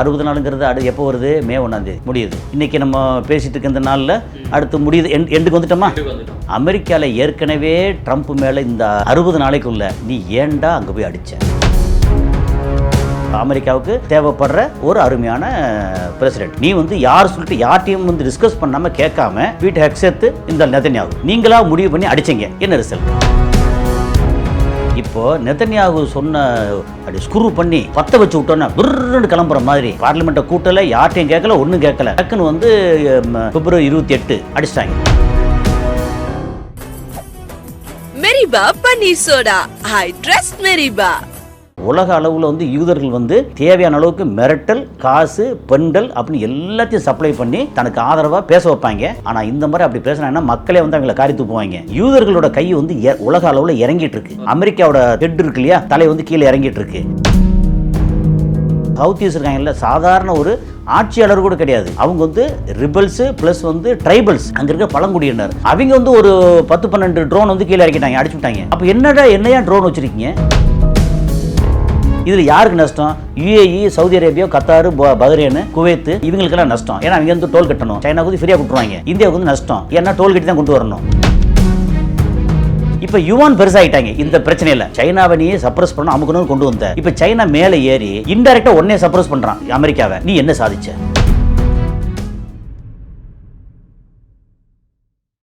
60 நாளுங்கிறது எப்போ வருது? மே 1ஆம் தேதி முடியுது. இன்னைக்கு நம்ம பேசிட்டு இருக்க இந்த நாளில் அடுத்து முடியுது, எண்டுக்கு வந்துட்டோமா? அமெரிக்காவில் ஏற்கனவே ட்ரம்ப் மேலே இந்த 60 நாளைக்குள்ள நீ ஏன்டா அங்கே போய் அடிச்ச? அமெரிக்காவுக்கு தேவைப்படுற ஒரு அருமையான பிரசிடென்ட். நீ யார் சொல்லிட்டு யார்ட்டையும் டிஸ்கஸ் பண்ணாம கேட்காம வீட்டு ஹெக்ஸெத்து இந்த நெதன்யாகு நீங்களா முடிவு பண்ணி அடிச்சீங்க. என்ன ரிசல்ட்? இப்போ நெதன்யாகு சொன்ன அப்படி ஸ்க்ரூ பண்ணி பத்த வச்சு விட்டோன்னா புர்ன்னு கிளம்புற மாதிரி பார்லிமெண்ட்டை கூட்டல, யார்ட்டையும் கேட்கல, ஒன்றும் கேட்கல. டக்குன்னு பிப்ரவரி 28 அடிச்சிட்டாங்க. மெரிபா பன்னீர் சோடா, ஐ ட்ரஸ்ட் மெரிபா. உலக அளவில் யூதர்கள் தேவையான அளவுக்கு மிரட்டல், காசு, பெண்கள் அப்படின்னு எல்லாத்தையும் சப்ளை பண்ணி தனக்கு ஆதரவாக பேச வைப்பாங்க. ஆனால் இந்த மாதிரி அப்படி பேசினாங்கன்னா மக்களே அவங்களை காரி தூக்குவாங்க. யூதர்களோட கை உலக அளவில் இறங்கிட்டு இருக்கு. அமெரிக்காவோட ஹெட் இருக்கு இல்லையா, தலை கீழே இறங்கிட்டு இருக்கு. சவுத் ஈஸ்ட் இருக்காங்கல்ல, சாதாரண ஒரு ஆட்சியாளர் கூட கிடையாது. அவங்க ரிபல்ஸ் பிளஸ் ட்ரைபல்ஸ், அங்க இருக்க பழங்குடியினர். அவங்க ஒரு 10-12 ட்ரோன் கீழே இறக்கிட்டாங்க, அடிச்சு விட்டாங்க. அப்போ என்னையா ட்ரோன் வச்சிருக்கீங்க? இதில் யாருக்கு நஷ்டம்? UAE, Saudi Arabia, Qatar, Bahrain, Kuwait இவங்களுக்கெல்லாம் நஷ்டம். ஏன்னா அவங்க டோல் கட்டணும். சைனாவுக்கு ஃப்ரீயாக கொடுத்துருவாங்க. இந்தியாவுக்கு நஷ்டம், ஏன்னா டோல் கட்டி தான் கொண்டு வரணும். இப்போ யுவான் பெருசாகிட்டாங்க இந்த பிரச்சனையில். சைனாவை நீ சப்ரஸ் பண்ண அமுக்கணும்னு கொண்டு வந்த. இப்போ சைனா மேலே ஏறி இன்டெரக்டா ஒன்னே சப்ரஸ் பண்றான் அமெரிக்காவை. நீ என்ன சாதிச்ச?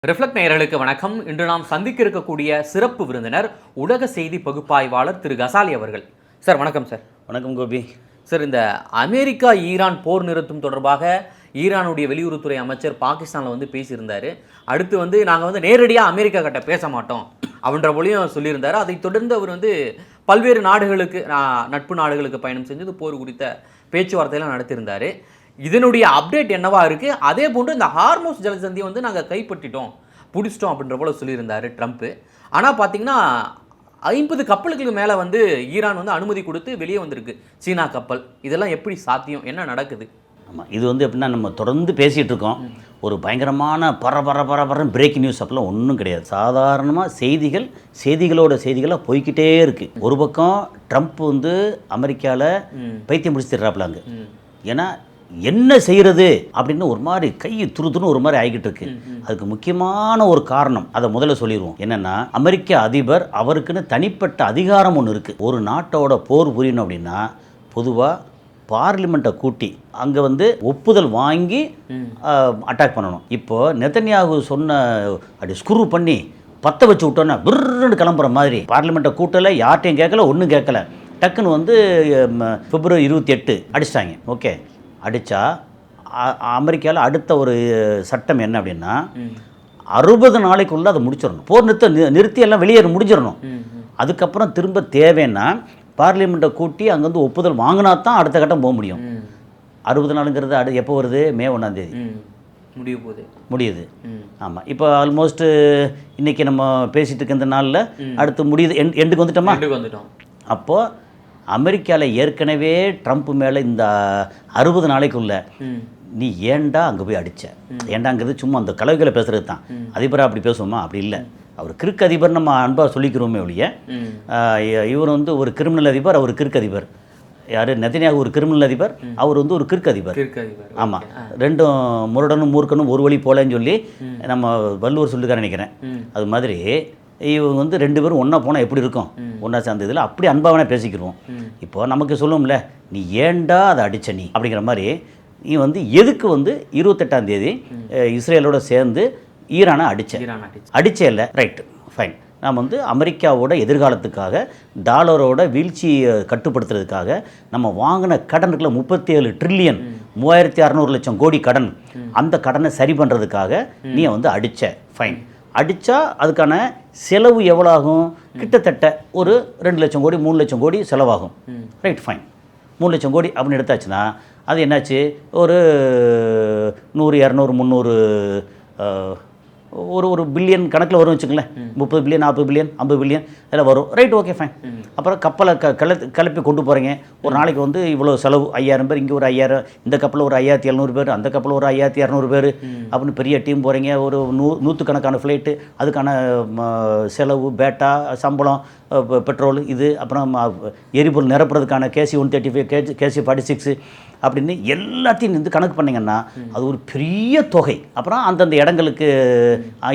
ரிஃப்ளெக்ட் நேயர்களுக்கு வணக்கம். இன்று நாம் சந்திக்க இருக்கக்கூடிய சிறப்பு விருந்தினர் உலக செய்தி பகுப்பாய்வாளர் திரு கசாலி அவர்கள். சார் வணக்கம். சார் வணக்கம் கோபி. சார், இந்த அமெரிக்கா ஈரான் போர் நிறுத்தம் தொடர்பாக ஈரானுடைய வெளியுறவுத்துறை அமைச்சர் பாகிஸ்தானில் பேசியிருந்தார். அடுத்து நாங்கள் நேரடியாக அமெரிக்கா கிட்ட பேச மாட்டோம் அப்படின்ற போலையும் சொல்லியிருந்தார். அதைத் தொடர்ந்து அவர் பல்வேறு நாடுகளுக்கு, நட்பு நாடுகளுக்கு பயணம் செஞ்சு போர் குறித்த பேச்சுவார்த்தையெல்லாம் நடத்தியிருந்தார். இதனுடைய அப்டேட் என்னவா இருக்குது? அதே போன்று இந்த ஹார்மோஸ் ஜலசந்தியை நாங்கள் கைப்பற்றிட்டோம், பிடிச்சிட்டோம் அப்படின்ற போல சொல்லியிருந்தார் ட்ரம்ப்பு. ஆனால் பார்த்தீங்கன்னா 50 கப்பலுக்கு மேலே ஈரான் அனுமதி கொடுத்து வெளியே வந்திருக்கு, சீனா கப்பல். இதெல்லாம் எப்படி சாத்தியம்? என்ன நடக்குது? ஆமாம், இது எப்படின்னா நம்ம தொடர்ந்து பேசிகிட்டு இருக்கோம். ஒரு பயங்கரமான பரபரன்னு பிரேக்கிங் நியூஸ் அப்படிலாம் ஒன்றும் கிடையாது. சாதாரணமாக செய்திகளோட செய்திகளாக போய்கிட்டே இருக்குது. ஒரு பக்கம் ட்ரம்ப் அமெரிக்காவில் பைத்தியம் முடிச்சுடுறாப்புலாங்க. ஏன்னா என்ன செய்கிறது அப்படின்னு ஒரு மாதிரி கை துருதுன்னு ஒரு மாதிரி ஆகிக்கிட்டு இருக்கு. அதுக்கு முக்கியமான ஒரு காரணம் அதை முதல்ல சொல்லிடுவோம். என்னன்னா, அமெரிக்க அதிபர் அவருக்குன்னு தனிப்பட்ட அதிகாரம் ஒன்று இருக்குது. ஒரு நாட்டோட போர் புரியணும் அப்படின்னா பொதுவாக பார்லிமெண்ட்டை கூட்டி அங்கே ஒப்புதல் வாங்கி அட்டாக் பண்ணணும். இப்போது நெதன்யாகு சொன்ன அப்படி ஸ்க்ரூ பண்ணி பற்ற வச்சு விட்டோன்னா புர்ன்னு கிளம்புற மாதிரி பார்லிமெண்ட்டை கூட்டலை, யார்ட்டையும் கேட்கல, ஒன்றும் கேட்கல. டக்குன்னு பிப்ரவரி 28 அடிச்சிட்டாங்க. ஓகே, அடித்தா அமெரிக்காவில் அடுத்த ஒரு சட்டம் என்ன அப்படின்னா 60 நாளைக்குள்ளே அதை முடிச்சிடணும். போர் நிறுத்தி எல்லாம் வெளியேற முடிஞ்சிடணும். அதுக்கப்புறம் திரும்ப தேவைன்னா பார்லிமெண்ட்டை கூட்டி அங்கே ஒப்புதல் வாங்கினா தான் அடுத்த கட்டம் போக முடியும். 60 நாளுங்கிறது எப்போ வருது? மே 1ஆம் தேதி முடியுது. ஆமாம், இப்போ ஆல்மோஸ்ட் இன்றைக்கி நம்ம பேசிகிட்டு இருக்க இந்த நாளில் அடுத்து முடியுது, எண்டுக்கு வந்துட்டோமா? அப்போது அமெரிக்காவில் ஏற்கனவே ட்ரம்ப் மேலே இந்த 60 நாளைக்குள்ள நீ ஏன்டா அங்கே போய் அடித்த? ஏண்டாங்கிறது சும்மா அந்த கலவைகளை பேசுகிறது தான். அதிபராக அப்படி பேசுவோமா? அப்படி இல்லை. அவர் கிறுக்கு அதிபர் நம்ம அன்பாக சொல்லிக்கிறோமே ஒழிய, இவர் ஒரு கிரிமினல் அதிபர், அவர் கிறுக்கு அதிபர். யார்? நெதன்யாகு ஒரு கிரிமினல் அதிபர், அவர் ஒரு கிறுக்கு அதிபர். ஆமாம், ரெண்டும் முரடனும் மூர்க்கனும் ஒரு வழி போலன்னு சொல்லி நம்ம வள்ளுவர் சொல்லிருக்காரு நினைக்கிறேன். அது மாதிரி இவங்க 2 பேரும் ஒன்றா போனால் எப்படி இருக்கும்? ஒன்றா சேர்ந்ததில் அப்படி அன்பாவனே பேசிக்கிடுவோம். இப்போ நமக்கு சொல்லுவோம்ல, நீ ஏன்டா அதை அடிச்ச நீ அப்படிங்கிற மாதிரி. நீ எதுக்கு 28ஆம் தேதி இஸ்ரேலோட சேர்ந்து ஈரானை அடிச்சே இல்லை. Right, fine. நாம் அமெரிக்காவோட எதிர்காலத்துக்காக, டாலரோட வீழ்ச்சியை கட்டுப்படுத்துறதுக்காக நம்ம வாங்கின கடன் இருக்குல்ல, 37 ட்ரில்லியன், 3600 லட்சம் கோடி கடன், அந்த கடனை சரி பண்ணுறதுக்காக நீ அடிச்ச. ஃபைன். அடித்தா அதுக்கான செலவு எவ்வளோ ஆகும்? கிட்டத்தட்ட ஒரு 2 லட்சம் கோடி 3 லட்சம் கோடி செலவாகும். Right, fine. 3 லட்சம் கோடி அப்படின்னு எடுத்தாச்சுன்னா அது என்னாச்சு? ஒரு 100, 200, 300 ஒரு பில்லியன் கணக்கில் வரும் வச்சுங்களேன். 30 பில்லியன், 40 பில்லியன், 50 பில்லியன் இதெல்லாம் வரும். Right, okay, fine. அப்புறம் கப்பலை கிளப்பி கொண்டு போகிறீங்க. ஒரு நாளைக்கு இவ்வளோ செலவு, 5000 பேர், இங்கே ஒரு 5000, இந்த கப்பலில் ஒரு 5700 பேர், அந்த கப்பலில் ஒரு 5200 பேர் அப்படின்னு பெரிய டீம் போகிறீங்க. ஒரு 100 கணக்கான ஃப்ளைட்டு, அதுக்கான செலவு, பேட்டா, சம்பளம், பெட்ரோல் இது, அப்புறம் எரிபொருள் நிரப்புறதுக்கான KC-135 KC-46 அப்படின்னு எல்லாத்தையும் வந்து கணக்கு பண்ணிங்கன்னா அது ஒரு பெரிய தொகை. அப்புறம் அந்தந்த இடங்களுக்கு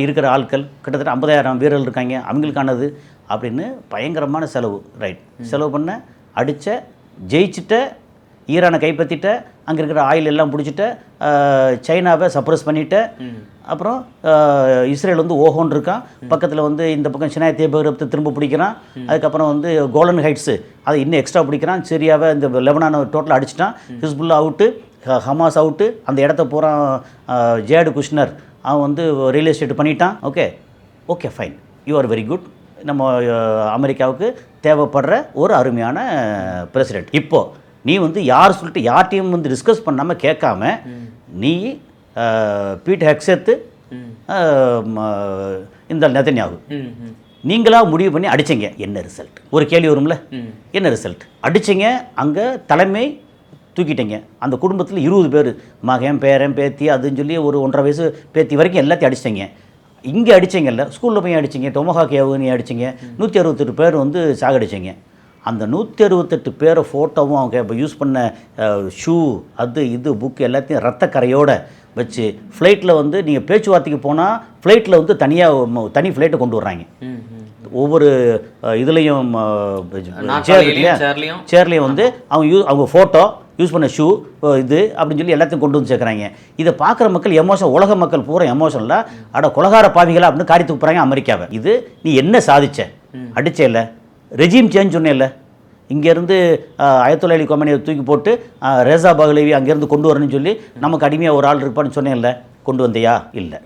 இருக்கிற ஆட்கள் கிட்டத்தட்ட 50,000 வீரர்கள் இருக்காங்க, அவங்களுக்கானது அப்படின்னு பயங்கரமான செலவு. ரைட், செலவு பண்ண அடித்த ஜெயிச்சிட்ட, ஈரானை கைப்பற்றிட்ட, அங்கே இருக்கிற ஆயில் எல்லாம் பிடிச்சிட்ட, சைனாவை சப்ரஸ் பண்ணிட்ட, அப்புறம் இஸ்ரேல் வந்து ஓஹோன்னு இருக்கான், பக்கத்தில் வந்து இந்த பக்கம் சினாய் தீபகற்பத்தை திரும்ப பிடிக்கிறான், அதுக்கப்புறம் வந்து கோலன் ஹைட்ஸு அதை இன்னும் எக்ஸ்ட்ரா பிடிக்கிறான், சிரியாவை இந்த லெபனானை டோட்டலாக அடிச்சிட்டான், ஹிஸ்புல்லா அவுட்டு, ஹமாஸ் அவுட்டு, அந்த இடத்த பூரா ஜேடு குஷ்னர் அவன் வந்து ரியல் எஸ்டேட் பண்ணிட்டான். Okay fine, you are very good. நம்ம அமெரிக்காவுக்கு தேவைப்படுற ஒரு அருமையான பிரசிடென்ட். இப்போது நீ வந்து யார் சொல்லிட்டு யார்ட்டையும் வந்து டிஸ்கஸ் பண்ணாமல் கேட்காம நீ பீட் ஹெக்ஸெத்து இந்த நெதன்யாகு நீங்களாக முடிவு பண்ணி அடிச்சிங்க. என்ன ரிசல்ட்? ஒரு கேள்வி வரும்ல, என்ன ரிசல்ட்? அடிச்சிங்க, அங்கே தலைமை தூக்கிட்டீங்க. அந்த குடும்பத்தில் 20 பேர், மகன் பேரன் பேத்தி அதுன்னு சொல்லி ஒரு 1.5 வயசு பேத்தி வரைக்கும் எல்லாத்தையும் அடிச்சிட்டிங்க. இங்கே அடிச்சிங்கல்ல, ஸ்கூலில் போய் அடிச்சிங்க, டொமஹாக் ஏவுகணை அடிச்சிங்க, 168 பேர் வந்து சாகடிச்சிங்க. அந்த 168 பேரை ஃபோட்டோவும் அவங்க இப்போ யூஸ் பண்ண ஷூ அது இது புக்கு எல்லாத்தையும் ரத்தக்கரையோடு வச்சு ஃப்ளைட்டில் வந்து நீங்கள் பேச்சுவார்த்தைக்கு போனால் ஃப்ளைட்டில் வந்து தனி ஃப்ளைட்டை கொண்டு வர்றாங்க. ஒவ்வொரு இதுலேயும் சேர்லேயும் வந்து அவங்க ஃபோட்டோ யூஸ் பண்ண ஷூ இது அப்படின்னு சொல்லி எல்லாத்தையும் கொண்டு வந்து சேர்க்குறாங்க. இதை பார்க்குற மக்கள் எமோஷன், உலக மக்கள் பூரா எமோஷனில் அட கொலகார பாவிகளா அப்படின்னு காரியத்துக்கு போகிறாங்க அமெரிக்காவை. இது நீ என்ன சாதிச்ச? அடிச்சே இல்லை, ரெஜிம் சேஞ்ச் சொன்னேன்ல, இங்கேருந்து அயத்துல்லா அலி கொமேனியை தூக்கி போட்டு ரேசா பஹ்லவி அங்கேருந்து கொண்டு வரணும்னு சொல்லி நமக்கு அடிமையாக ஒரு ஆள் இருப்பான்னு சொன்னேன்ல, கொண்டு வந்தியா? இல்லை.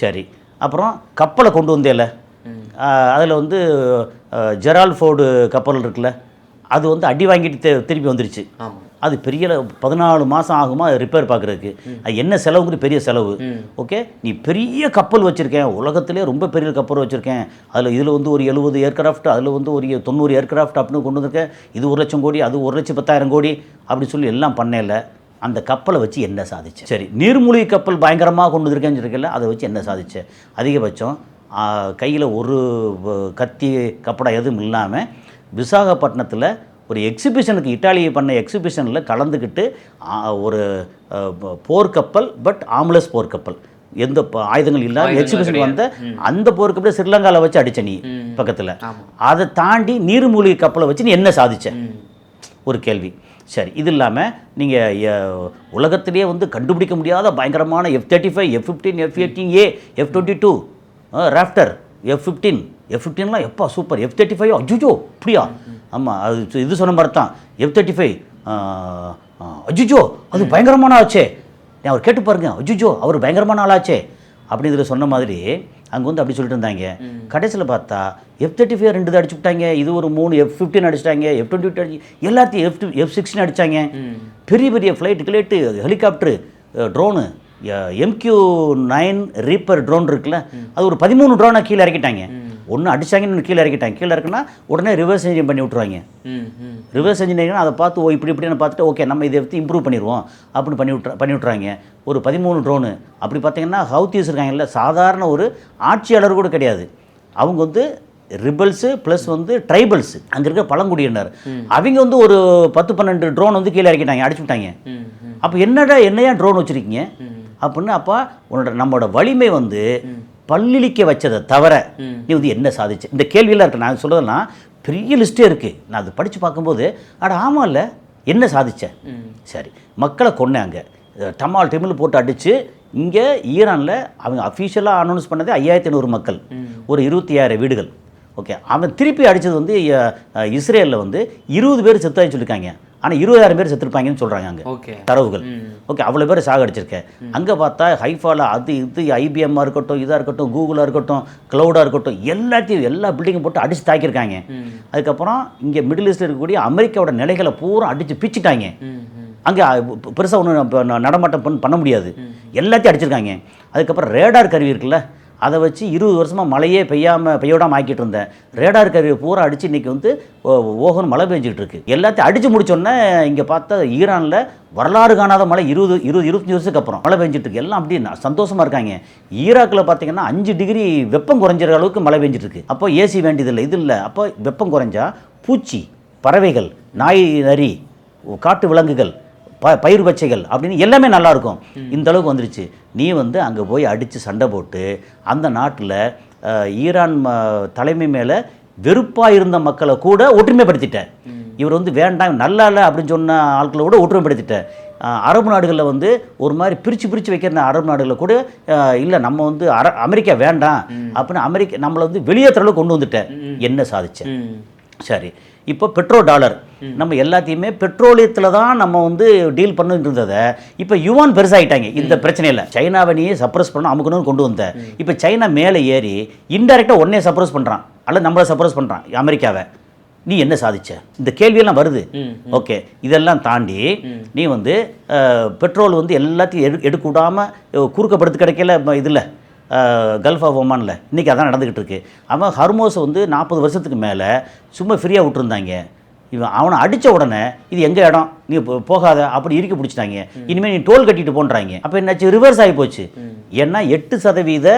சரி, அப்புறம் கப்பலை கொண்டு வந்தேல, அதில் வந்து ஜெரால்ட் ஃபோர்டு கப்பல் இருக்குல்ல, அது வந்து அடி வாங்கிட்டு திருப்பி வந்துருச்சு. அது பெரிய 14 மாதம் ஆகுமா ரிப்பேர் பார்க்குறதுக்கு. அது என்ன செலவுங்கிற பெரிய செலவு. நீ பெரிய கப்பல் வச்சுருக்கேன், உலகத்திலே ரொம்ப பெரிய கப்பல் வச்சுருக்கேன், இதில் வந்து ஒரு 70 ஏர்கிராஃப்ட், அதில் வந்து ஒரு 90 ஏர்கிராஃப்ட் அப்படின்னு கொண்டு வந்திருக்கேன், இது 1,00,000 கோடி, அது 1,10,000 கோடி அப்படின்னு சொல்லி எல்லாம் பண்ணல. அந்த கப்பலை வச்சு என்ன சாதிச்சேன்? சரி, நீர்மூழ்கி கப்பல் பயங்கரமாக கொண்டு வந்திருக்கேன்னு சொல்லியிருக்கல, அதை வச்சு என்ன சாதிச்சேன்? அதிகபட்சம் கையில் ஒரு கத்தி கப்படா எதுவும் இல்லாமல் விசாகப்பட்டினத்தில் ஒரு எக்ஸிபிஷனுக்கு, இட்டாலியை பண்ண எக்ஸிபிஷனில் கலந்துக்கிட்டு ஒரு போர்க்கப்பல், பட் ஆம்புலன்ஸ் போர்க்கப்பல், எந்த ஆயுதங்கள் இல்லாத எக்ஸிபிஷனுக்கு வந்த அந்த போர்க்கப்பல் ஸ்ரீலங்காவில் வச்சு அடிச்ச நீ பக்கத்தில். அதை தாண்டி நீர்மூழ்கி கப்பலை வச்சு நீ என்ன சாதிச்ச? ஒரு கேள்வி. சரி, இது இல்லாமல் நீங்கள் உலகத்திலேயே வந்து கண்டுபிடிக்க முடியாத பயங்கரமான F-35, F-15, F-18A, F-22, raptor, F-15லாம் எப்பா சூப்பர், F-35 அஜுஜோ அப்படியா? ஆமாம், அது இது சொன்ன மாதிரி தான் F-35 அஜுஜோ அது பயங்கரமான ஆச்சே. அவர் கேட்டு பாருங்க, அஜுஜோ அவர் பயங்கரமான ஆளாச்சே அப்படின்னு இதில் சொன்ன மாதிரி அங்கே வந்து அப்படி சொல்லிட்டு இருந்தாங்க. கடைசியில் பார்த்தா F-35 2 அடிச்சு விட்டாங்க, இது ஒரு 3 F-15 அடிச்சிட்டாங்க, F-22 அடிச்சு எல்லாத்தையும் F-16 அடித்தாங்க. பெரிய பெரிய flight helicopter, drone, MQ-9 reaper drone இருக்குல்ல, அது ஒரு 13 ட்ரோனை கீழே இறக்கிட்டாங்க. ஒன்று அடித்தாங்கன்னு கீழே இறக்கிட்டாங்க. கீழே இருக்குன்னா உடனே ரிவர்ஸ் இன்ஜினியரிங் பண்ணி விட்ருவாங்க. ரிவர்ஸ் இன்ஜினியரிங் அதை பார்த்து இப்படின்னு பார்த்துட்டு ஓகே நம்ம இதை எடுத்து இம்ப்ரூவ் பண்ணிடுவோம் அப்படின்னு பண்ணி விட்றாங்க. ஒரு 13 ட்ரோனு. அப்படி பார்த்தீங்கன்னா ஹவுத்தீஸ் இருக்காங்கல்ல, சாதாரண ஒரு ஆட்சியாளர் கூட கிடையாது. அவங்க வந்து ரிபல்ஸு ப்ளஸ் வந்து ட்ரைபல்ஸு, அங்கே இருக்கிற பழங்குடியினர், அவங்க வந்து ஒரு 10-12 ட்ரோன் வந்து கீழே இறக்கிட்டாங்க, அடிச்சு விட்டாங்க. அப்போ என்னையா ட்ரோன் வச்சுருக்கீங்க அப்படின்னு. அப்போ நம்மளோட வலிமை வந்து பல்லிழிக்க வச்சதை தவிர நீ வந்து என்ன சாதிச்சு? இந்த கேள்வியெல்லாம் இருக்குது. நான் சொல்கிறதுனா பெரிய லிஸ்ட்டே இருக்குது. நான் அது படித்து பார்க்கும்போது ஆமாம் இல்லை என்ன சாதிச்சேன்? சரி, மக்களை கொண்டாங்க, டமால் டெமில் போட்டு அடித்து. இங்கே ஈரானில் அவங்க அஃபீஷியலாக அனௌன்ஸ் பண்ணது 5500 மக்கள், ஒரு 26 வீடுகள். அவன் திருப்பி அடித்தது வந்து இஸ்ரேலில் வந்து 20 பேர் செத்தான்னு சொல்லியிருக்காங்க. ஆனால் 20,000 பேர் செத்துருப்பாங்கன்னு சொல்கிறாங்க அங்கே தரவுகள். அவ்வளோ பேர் சாகடிச்சிருக்கேன். அங்கே பார்த்தா ஹைஃபாவில் அது இது IBM-ஆக இருக்கட்டும், இதாக இருக்கட்டும், கூகுளாக இருக்கட்டும், க்ளவுடாக இருக்கட்டும், எல்லா பில்டிங்கும் போட்டு அடித்து தாக்கியிருக்காங்க. அதுக்கப்புறம் இங்கே மிடில் ஈஸ்டில் இருக்கக்கூடிய அமெரிக்காவோட நிலைகளை பூரா அடித்து பிச்சுட்டாங்க. அங்கே பெருசாக ஒன்றும் நடமாட்டம் பண்ண முடியாது, எல்லாத்தையும் அடிச்சிருக்காங்க. அதுக்கப்புறம் ரேடார் கருவி இருக்குல்ல, அதை வச்சு 20 வருஷமாக மழையே பெய்யோடாமல் ஆக்கிட்டு இருந்தேன். ரேடார் கருவி பூரா அடித்து இன்றைக்கி வந்து ஓகன் மழை பெஞ்சிக்கிட்டு இருக்கு. எல்லாத்தையும் அடித்து முடிச்சோன்னே இங்கே பார்த்தா ஈரானில் வரலாறு காணாத மழை 25 வருஷத்துக்கு அப்புறம் மழை பெஞ்சிட்டு இருக்கு. எல்லாம் அப்படி சந்தோஷமாக இருக்காங்க. ஈராக்கில் பார்த்தீங்கன்னா 5 டிகிரி வெப்பம் குறைஞ்சிற அளவுக்கு மழை பெஞ்சிட்டு இருக்கு. அப்போ ஏசி வேண்டியதில்லை, இது இல்லை. அப்போ வெப்பம் குறைஞ்சா பூச்சி, பறவைகள், நாய், நரி, காட்டு விலங்குகள், பயிர் பச்சைகள் அப்படின்னு எல்லாமே நல்லாயிருக்கும். இந்த அளவுக்கு வந்துருச்சு. நீ வந்து அங்கே போய் அடித்து சண்டை போட்டு அந்த நாட்டில் ஈரான் தலைமை மேலே வெறுப்பாக இருந்த மக்களை கூட ஒற்றுமைப்படுத்திட்டேன். இவர் வந்து வேண்டாம் நல்லா இல்லை அப்படின்னு சொன்ன ஆட்களை கூட ஒற்றுமைப்படுத்திட்டேன். அரபு நாடுகளில் வந்து ஒரு மாதிரி பிரித்து வைக்கிற அரபு நாடுகளில் கூட இல்லை நம்ம வந்து அமெரிக்கா வேண்டாம் அப்படின்னு அமெரிக்கா நம்மளை வந்து வெளியேற்றளவு கொண்டு வந்துட்டேன். என்ன சாதிச்சேன்? சரி, இப்போ $1 நம்ம எல்லாத்தையுமே பெட்ரோலியத்தில் தான் நம்ம வந்து டீல் பண்ணிட்டு இருந்ததை இப்போ யுவான் பெருசாகிட்டாங்க. இந்த பிரச்சனையில் சைனாவை நீ சப்ரஸ் பண்ண அமுக்கணும்னு கொண்டு வந்த. இப்போ சைனா மேலே ஏறி இன்டெரக்டாக ஒன்னே சப்ரஸ் பண்ணுறான், அல்லது நம்மளை சப்ரஸ் பண்ணுறான் அமெரிக்காவை. நீ என்ன சாதிச்ச? இந்த கேள்வியெல்லாம் வருது. ஓகே, இதெல்லாம் தாண்டி நீ வந்து பெட்ரோல் வந்து எல்லாத்தையும் எடுக்க விடாமல் குறுக்கப்படுத்து கிடைக்கல. இதில் கல்ஃப் ஆஃப் ஒமானில் இன்றைக்கி அதான் நடந்துக்கிட்டு இருக்கு. அவன் ஹர்மோஸை வந்து 40 வருஷத்துக்கு மேலே சும்மா ஃப்ரீயாக விட்டுருந்தாங்க. இவன் அவனை அடித்த உடனே இது எங்கள் இடம், நீ போகாத அப்படி இறுக்கி பிடிச்சிட்டாங்க. இனிமேல் நீ டோல் கட்டிட்டு போன்றாங்க. அப்போ என்னாச்சு? ரிவர்ஸ் ஆகி போச்சு. ஏன்னா 8%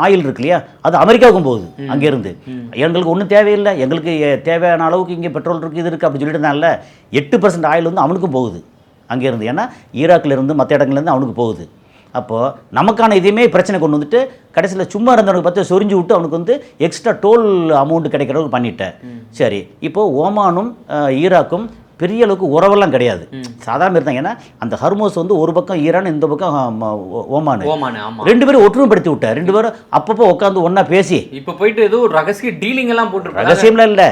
ஆயில் இருக்கு இல்லையா, அது அமெரிக்காவுக்கும் போகுது. அங்கேருந்து எங்களுக்கு ஒன்றும் தேவையில்லை, எங்களுக்கு தேவையான அளவுக்கு இங்கே பெட்ரோல் இருக்குது, இது இருக்குது அப்படி சொல்லிட்டு இருந்தால 8% ஆயில் வந்து அவனுக்கும் போகுது அங்கேருந்து. ஏன்னா ஈராக்கிலேருந்து மற்ற இடங்கள்லேருந்து அவனுக்கு போகுது. அப்போது நமக்கான இதையுமே பிரச்சனை கொண்டு வந்துட்டு கடைசியில் சும்மா இருந்தவனுக்கு பார்த்து சொரிஞ்சு விட்டு அவனுக்கு வந்து எக்ஸ்ட்ரா டோல் அமௌண்ட் கிடைக்கிறவங்க பண்ணிட்டேன். சரி, இப்போது ஓமானும் ஈராக்கும் பெரிய அளவுக்கு உறவெல்லாம் கிடையாது, சாதாரண இருந்தாங்க. ஏன்னா அந்த ஹர்மோஸ் வந்து ஒரு பக்கம் ஈரான், இந்த பக்கம் ஓமான், 2 பேரும் ஒற்றுமைப்படுத்தி விட்டார். 2 பேரும் அப்பப்போ உட்காந்து ஒன்றா பேசி இப்போ போயிட்டு ஏதோ ரகசிய டீலிங் எல்லாம் போட்டு, ரகசியம்லாம் இல்லை,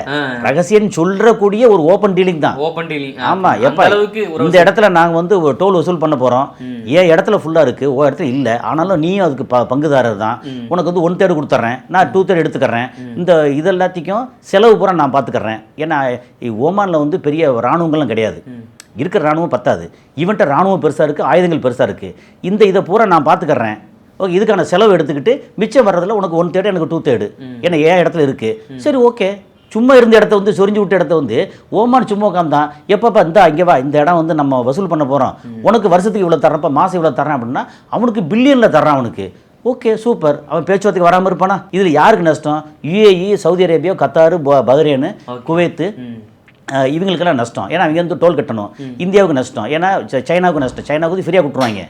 ரகசியம் சொல்றக்கூடிய ஒரு ஓப்பன் டீலிங் தான். Open dealing. ஆமாம். எப்போ இந்த இடத்துல நாங்கள் வந்து டோல் வசூல் பண்ண போகிறோம், ஏன் இடத்துல ஃபுல்லாக இருக்குது, ஓ இடத்துல இல்லை, ஆனாலும் நீயும் அதுக்கு பங்குதாரர் தான், உனக்கு வந்து 1/3 கொடுத்துட்றேன், நான் 2/3 எடுத்துக்கிறேன், இந்த இதெல்லாத்தையும் செலவு பூரா நான் பார்த்துக்கிறேன். ஏன்னா ஓமானில் வந்து பெரிய இராணுவங்கள்லாம் கிடையாது, இருக்கிற இராணுவம் பத்தாது, இவன்ட்ட இராணுவம் பெருசாக இருக்குது, ஆயுதங்கள் பெருசாக இருக்குது, இந்த இதை பூரா நான் பார்த்துக்கிறேன். ஓகே, இதுக்கான செலவு எடுத்துக்கிட்டு மிச்சம் வர்றதில் உனக்கு 1/3 எனக்கு 2/3, ஏன்னா ஏன் இடத்துல இருக்குது. சரி ஓகே, சும்மா இருந்த இடத்த வந்து சொரிஞ்சு விட்ட இடத்த வந்து ஓமான் சும்மா உட்காந்தான். எப்பப்பா இந்த இங்கே வா, இந்த இடம் வந்து நம்ம வசூல் பண்ண போகிறோம், உனக்கு வருஷத்துக்கு இவ்வளோ தர்றப்ப, மாதம் இவ்வளோ தர்றேன் அப்படின்னா அவனுக்கு பில்லியனில் தர்றான் அவனுக்கு. ஓகே சூப்பர், அவன் பேச்சுவார்த்தைக்கு வராமல் இருப்பானா? இதில் யாருக்கு நஷ்டம்? UAE, Saudi Arabia, Qatar, Bahrain, Kuwait, இவங்களுக்கெல்லாம் நஷ்டம். ஏன்னா அவங்க வந்து டோல் கட்டணும். இந்தியாவுக்கு நஷ்டம், ஏன்னா சைனாவுக்கு நஷ்டம், சைனாவுக்கு வந்து ஃப்ரீயாக கொடுத்துருவாங்க.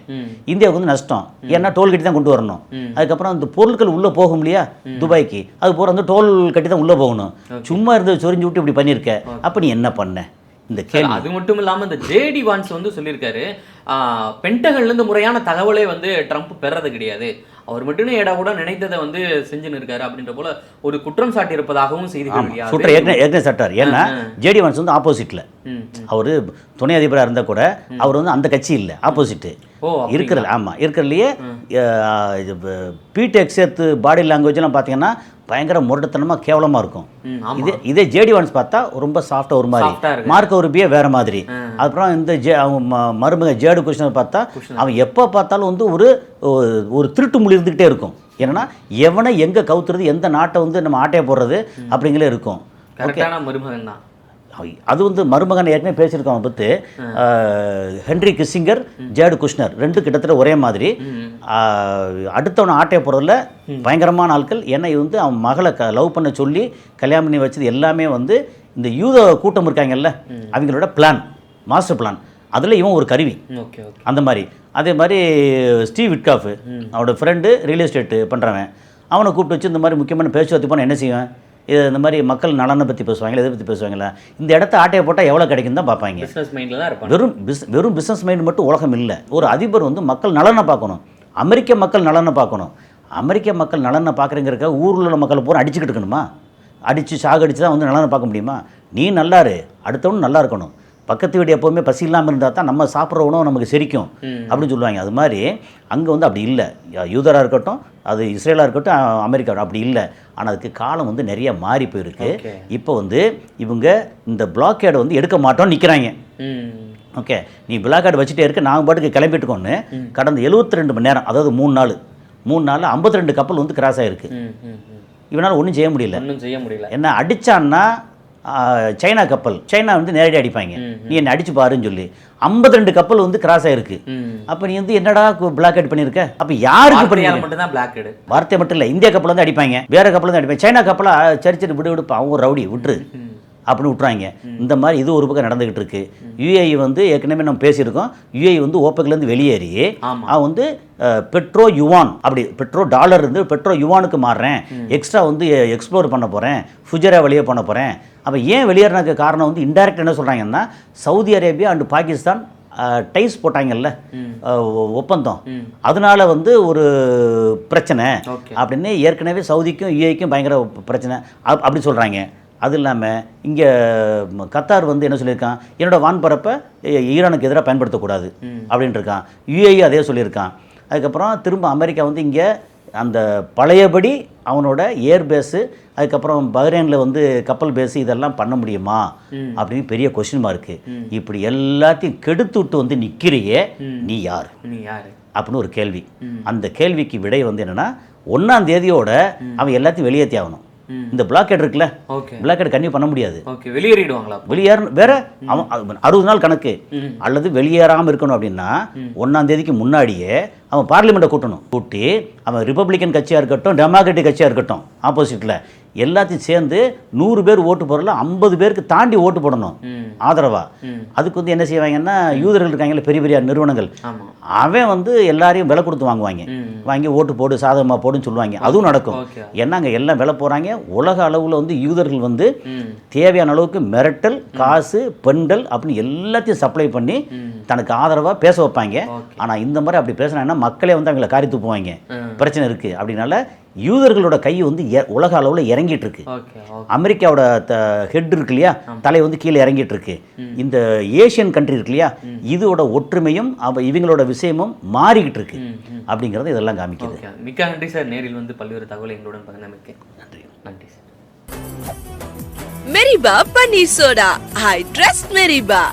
இந்தியாவுக்கு வந்து நஷ்டம், ஏன்னா டோல் கட்டி தான் கொண்டு வரணும். அதுக்கப்புறம் அந்த பொருட்கள் உள்ளே போகும் இல்லையா துபாய்க்கு, அது போகிற வந்து டோல் கட்டி தான் உள்ளே போகணும். சும்மா இருந்து சொரிஞ்சு விட்டு இப்படி பண்ணியிருக்க, அப்போ நீ என்ன பண்ண? இந்த கேள்வி. அது மட்டும் இல்லாமல் இந்த JD வான்ஸ் வந்து சொல்லியிருக்காரு, பென்டகன்லேருந்து முறையான தகவலே வந்து ட்ரம்ப் பெறது கிடையாது, அவர் மட்டுமே ஏடா கூட நினைத்ததை வந்து செஞ்சுன்னு இருக்காரு அப்படின்ற போல ஒரு குற்றம் சாட்டி இருப்பதாகவும் செய்திகள் ஏற்கனவே சாட்டார். ஏன்னா JD வான்ஸ் வந்து ஆப்போசிட்ல, அவர் துணை அதிபராக இருந்தால் கூட அவர் வந்து அந்த கட்சி இல்லை, ஆப்போசிட்டு இருக்கிறது. ஆமாம், இருக்கிறதுலையே பிடெக் சேர்த்து பாடி லாங்குவேஜ்லாம் பார்த்தீங்கன்னா பயங்கர முரட்டுத்தனமாக கேவலமாக இருக்கும். இதே JD வான்ஸ் பார்த்தா ரொம்ப சாஃப்டாக ஒரு மாதிரி, மார்க்க ஒரு பியே வேறு மாதிரி. அப்புறம் இந்த மருமக ஜேடு குஷ்னர் பார்த்தா அவன் எப்போ பார்த்தாலும் வந்து ஒரு திருட்டு மொழி இருந்துக்கிட்டே இருக்கும். ஏன்னா எவனை எங்கே கவுத்துறது, எந்த நாட்டை வந்து நம்ம ஆட்டையை போடுறது அப்படிங்களே இருக்கும். மருமகன் தான் அது வந்து மருமகன் ஏற்கனவே பேசியிருக்கோம் பற்றி. ஹென்ரி கிஸ்ஸிங்கர், ஜேடு குஷ்னர் 2 கிட்டத்தட்ட ஒரே மாதிரி. அடுத்தவனை ஆட்டையை போடுறதில் பயங்கரமான ஆட்கள். ஏன்னா இது வந்து அவன் மகளை லவ் பண்ண சொல்லி கல்யாணம் பண்ணி வச்சது எல்லாமே வந்து இந்த யூத கூட்டம் இருக்காங்கல்ல அவங்களோட பிளான், மாஸ்டர் பிளான். அதில் இவன் ஒரு கருவி அந்த மாதிரி. அதே மாதிரி ஸ்டீவ் விட்காஃப், அவனோட ஃப்ரெண்டு, ரியல் எஸ்டேட்டு பண்ணுறவன், அவனை கூப்பிட்டு வச்சு இந்த மாதிரி முக்கியமான பேச்சுவார்த்தை போனால் என்ன செய்வேன், இது இந்த மாதிரி மக்கள் நலனை பற்றி பேசுவாங்களா, இதை பற்றி பேசுவாங்களா, இந்த இடத்த ஆட்டையை போட்டால் எவ்வளோ கிடைக்கும் தான் பார்ப்பாங்க. வெறும் பிஸ்னஸ் மைண்ட் மட்டும் உலகம் இல்லை. ஒரு அதிபர் வந்து மக்கள் நலனை பார்க்கணும், அமெரிக்க மக்கள் நலனை பார்க்கணும். அமெரிக்க மக்கள் நலனை பார்க்குறங்கிறக்க ஊரில் உள்ள மக்களை பூரா அடிச்சுக்கிட்டு இருக்கணுமா? அடித்து சாகடிச்சு தான் வந்து நலனை பார்க்க முடியுமா? நீ நல்லாரு, அடுத்தவனும் நல்லா இருக்கணும். பக்கத்து வீடு எப்போவுமே பசி இல்லாமல் இருந்தால் தான் நம்ம சாப்பிட்ற உணவு நமக்கு செரிக்கும் அப்படின்னு சொல்லுவாங்க. அது மாதிரி அங்கே வந்து அப்படி இல்லை. யூதராக இருக்கட்டும், அது இஸ்ரேலாக இருக்கட்டும், அமெரிக்கா அப்படி இல்லை. ஆனால் அதுக்கு காலம் வந்து நிறைய மாறி போயிருக்கு. இப்போ வந்து இவங்க இந்த பிளாக்கேடை வந்து எடுக்க மாட்டோம்னு நிற்கிறாங்க. ஓகே, நீ பிளாக்கேட் வச்சுட்டே இருக்க, நாங்கள் பாட்டுக்கு கிளம்பிட்டுக்கோன்னு கடந்த 72 மணி நேரம், அதாவது 3 நாள் 3 நாளில் 52 கப்பல் வந்து கிராஸ் ஆகிருக்கு. இவனால் ஒன்றும் செய்ய முடியல. ஒன்றும் செய்ய முடியல. என்ன அடித்தான்னா சைனா கப்பல், சைனா வந்து நேரடியாக அடிப்பாங்க, நீ என்னை அடிச்சு பாருன்னு சொல்லி 52 கப்பல் வந்து கிராஸ் ஆகிருக்கு. அப்போ நீ வந்து என்னடா பிளாக்கெட் பண்ணியிருக்க? அப்போ யாருக்கு பண்ணியால் மட்டும்தான் பிளாக்கெட்? வார்த்தை மட்டும் இல்லை, இந்தியா கப்பல் வந்து அடிப்பாங்க, வேறு கப்பல் வந்து அடிப்பாங்க. சைனா கப்பலை சரிச்சிட்டு விடுப்பா, அவங்க ரவுடி விட்டுரு அப்படின்னு விட்டுறாங்க. இந்த மாதிரி இது ஒரு பக்கம் நடந்துகிட்டு இருக்கு. யுஏஇ வந்து ஏற்கனவே நம்ம பேசியிருக்கோம், யுஏஇ வந்து ஓப்பெக்லேருந்து வெளியேறி அவன் வந்து பெட்ரோ யுவான், அப்படி பெட்ரோ டாலர் இருந்து பெட்ரோ யுவானுக்கு மாறுறேன், எக்ஸ்ட்ரா வந்து எக்ஸ்ப்ளோர் பண்ண போகிறேன், ஃபுஜரா வெளியே பண்ண போகிறேன். அப்போ ஏன் வெளியேறினதுக்கு காரணம் வந்து இன்டைரக்ட் என்ன சொல்கிறாங்கன்னா, Saudi Arabia and Pakistan ties போட்டாங்கல்ல ஒப்பந்தம், அதனால வந்து ஒரு பிரச்சனை அப்படின்னு ஏற்கனவே சவுதிக்கும் யுஏஇக்கும் பயங்கர பிரச்சனை அப்படி சொல்கிறாங்க. அது இல்லாமல் இங்கே கத்தார் வந்து என்ன சொல்லியிருக்கான், என்னோடய வான்பரப்பை ஈரானுக்கு எதிராக பயன்படுத்தக்கூடாது அப்படின்ட்டு இருக்கான். யுஏஇ அதே சொல்லியிருக்கான். அதுக்கப்புறம் திரும்ப அமெரிக்கா வந்து இங்கே அந்த பழையபடி அவனோட ஏர் பேஸு, அதுக்கப்புறம் பஹ்ரைனில் வந்து கப்பல் பேஸு இதெல்லாம் பண்ண முடியுமா அப்படின்னு பெரிய கொஸ்டின் மார்க்கு. இப்படி எல்லாத்தையும் கெடுத்து விட்டு வந்து நிற்கிறியே, நீ யார் அப்படின்னு ஒரு கேள்வி. அந்த கேள்விக்கு விடை வந்து என்னென்னா, 1ஆம் தேதியோட அவன் எல்லாத்தையும் வெளியேற்றி ஆகணும். இந்த பிளாக்கெட் இருக்குல்ல, பிளாக்கெட் கன்னியூ பண்ண முடியாது, வெளியேறிடுவாங்களா? வெளியேற வேற அவன் 60 நாள் கணக்கு, அல்லது வெளியேறாமல் இருக்கணும் அப்படின்னா 1ஆம் தேதிக்கு முன்னாடியே அவன் பார்லிமெண்ட்டை கூட்டி அவன் ரிப்பப்ளிக்கன் கட்சியாக இருக்கட்டும், டெமோக்ராட்டிக் கட்சியாக இருக்கட்டும், ஆப்போசிட்டில் எல்லாத்தையும் சேர்ந்து 100 பேர் ஓட்டு போடல, 50 பேருக்கு தாண்டி ஓட்டு போடணும் ஆதரவா. அதுக்கு வந்து என்ன செய்வாங்கன்னா, யூதர்கள் இருக்காங்கல்ல பெரிய பெரிய நிறுவனங்கள், அவன் வந்து எல்லாரையும் விலை கொடுத்து வாங்கி ஓட்டு போடு சாதகமாக போடுன்னு சொல்லுவாங்க. அதுவும் நடக்கும். ஏன்னா அங்கே எல்லாம் விலை போகிறாங்க. உலக அளவில் வந்து யூதர்கள் வந்து தேவையான அளவுக்கு மிரட்டல், காசு, பெண்கள் அப்படின்னு எல்லாத்தையும் சப்ளை பண்ணி தனக்கு ஆதரவாக பேச வைப்பாங்க. ஆனால் இந்த மாதிரி அப்படி பேசினாங்கன்னா மக்களே வந்து அவங்களை காரி துப்புவாங்க, பிரச்சனை இருக்குது. அப்படின்னால யூதர்களோட கை வந்து உலக அளவில் இறங்கிட்டு இருக்கு. அமெரிக்காவோட ஹெட் இருக்கு இல்லையா, தலை வந்து கீழே இறங்கிட்டு இருக்கு. இந்த ஏஷியன் கண்ட்ரி இருக்கு இல்லையா, இதோட ஒற்றுமையும் இவங்களோட விஷயமும் மாறிக்கிட்டு இருக்கு அப்படிங்கிறது இதெல்லாம் காமிக்குது. மிக்க நன்றி சார், நேரில் வந்து பல்வேறு தகவலை எங்களுடன் பகிர்ந்தமைக்கு நன்றி. நன்றி sir. Meriba panneer soda, I trust மெரிபா.